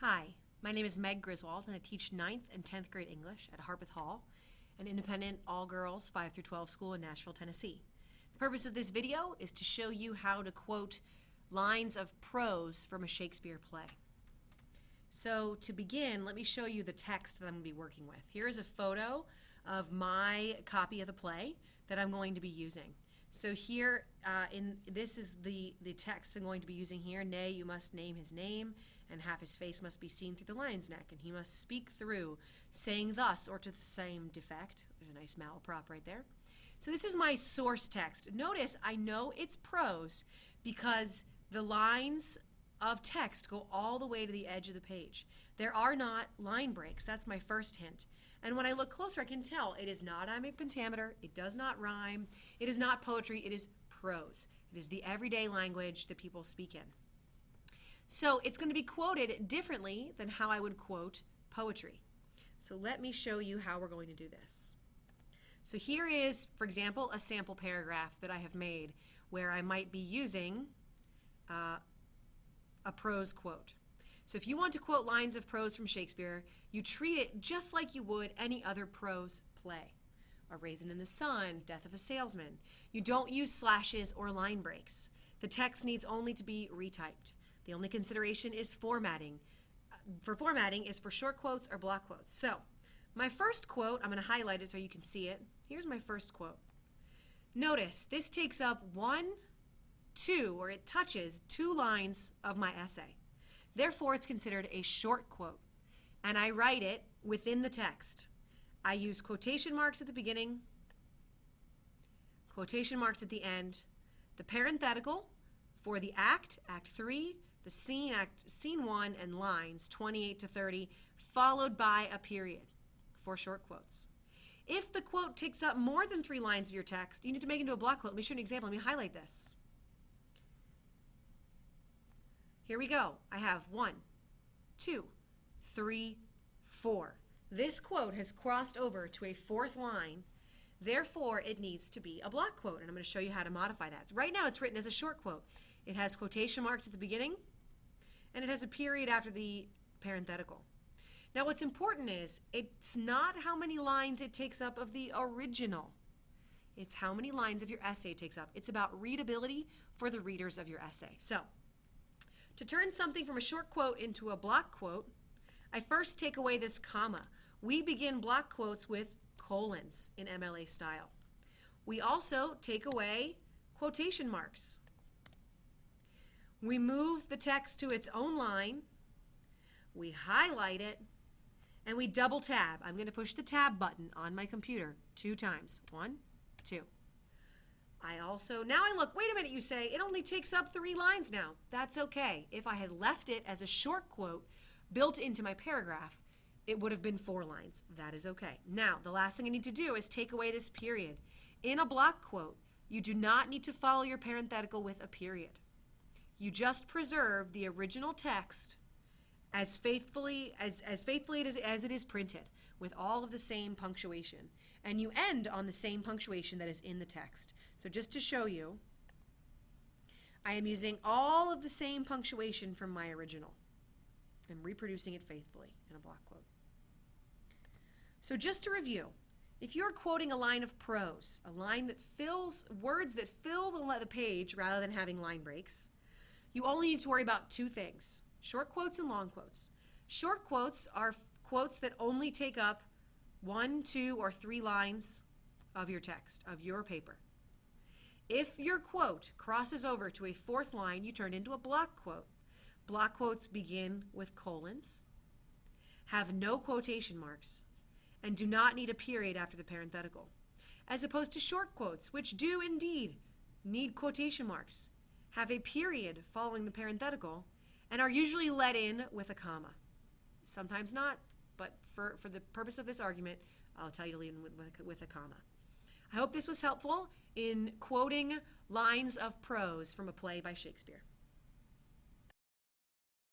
Hi, my name is Meg Griswold, and I teach 9th and 10th grade English at Harpeth Hall, an independent all-girls 5 through 12 school in Nashville, Tennessee. The purpose of this video is to show you how to quote lines of prose from a Shakespeare play. So to begin, let me show you the text that I'm going to be working with. Here is a photo of my copy of the play that I'm going to be using. So here, this is the text I'm going to be using here. Nay, you must name his name, and half his face must be seen through the lion's neck, and he must speak through, saying thus, or to the same defect. There's a nice malaprop right there. So this is my source text. Notice I know it's prose because the lines of text go all the way to the edge of the page. There are not line breaks. That's my first hint. And when I look closer, I can tell it is not iambic pentameter, it does not rhyme, it is not poetry, it is prose. It is the everyday language that people speak in. So it's going to be quoted differently than how I would quote poetry. So let me show you how we're going to do this. So here is, for example, a sample paragraph that I have made where I might be using a prose quote. So if you want to quote lines of prose from Shakespeare, you treat it just like you would any other prose play. A Raisin in the Sun, Death of a Salesman. You don't use slashes or line breaks. The text needs only to be retyped. The only consideration is formatting. Formatting is for short quotes or block quotes. So my first quote, I'm going to highlight it so you can see it. Here's my first quote. Notice this takes up it touches 2 lines of my essay. Therefore, it's considered a short quote, and I write it within the text. I use quotation marks at the beginning, quotation marks at the end, the parenthetical for the act, Act 3, the scene, Scene 1, and lines 28 to 30, followed by a period for short quotes. If the quote takes up more than 3 lines of your text, you need to make it into a block quote. Let me show you an example. Let me highlight this. Here we go. I have 1, 2, 3, 4. This quote has crossed over to a 4th line. Therefore, it needs to be a block quote, and I'm going to show you how to modify that. So right now, it's written as a short quote. It has quotation marks at the beginning, and it has a period after the parenthetical. Now, what's important is it's not how many lines it takes up of the original. It's how many lines of your essay it takes up. It's about readability for the readers of your essay. So, to turn something from a short quote into a block quote, I first take away this comma. We begin block quotes with colons in MLA style. We also take away quotation marks. We move the text to its own line, we highlight it, and we double tab. I'm going to push the tab button on my computer 2 times. 1, 2. Now I look, wait a minute, you say, it only takes up 3 lines now. That's okay. If I had left it as a short quote built into my paragraph, it would have been 4 lines. That is okay. Now, the last thing I need to do is take away this period. In a block quote, you do not need to follow your parenthetical with a period. You just preserve the original text as faithfully as it is printed, with all of the same punctuation. And you end on the same punctuation that is in the text. So just to show you, I am using all of the same punctuation from my original and reproducing it faithfully in a block quote. So just to review, if you're quoting a line of prose, a line that fills words that fill the page rather than having line breaks, you only need to worry about 2 things: short quotes and long quotes. Short quotes are quotes that only take up 1, 2, or 3 lines of your text, of your paper. If your quote crosses over to a 4th line, you turn into a block quote. Block quotes begin with colons, have no quotation marks, and do not need a period after the parenthetical, as opposed to short quotes, which do indeed need quotation marks, have a period following the parenthetical, and are usually let in with a comma. Sometimes not, but for the purpose of this argument, I'll tell you to leave in with a comma. I hope this was helpful in quoting lines of prose from a play by Shakespeare.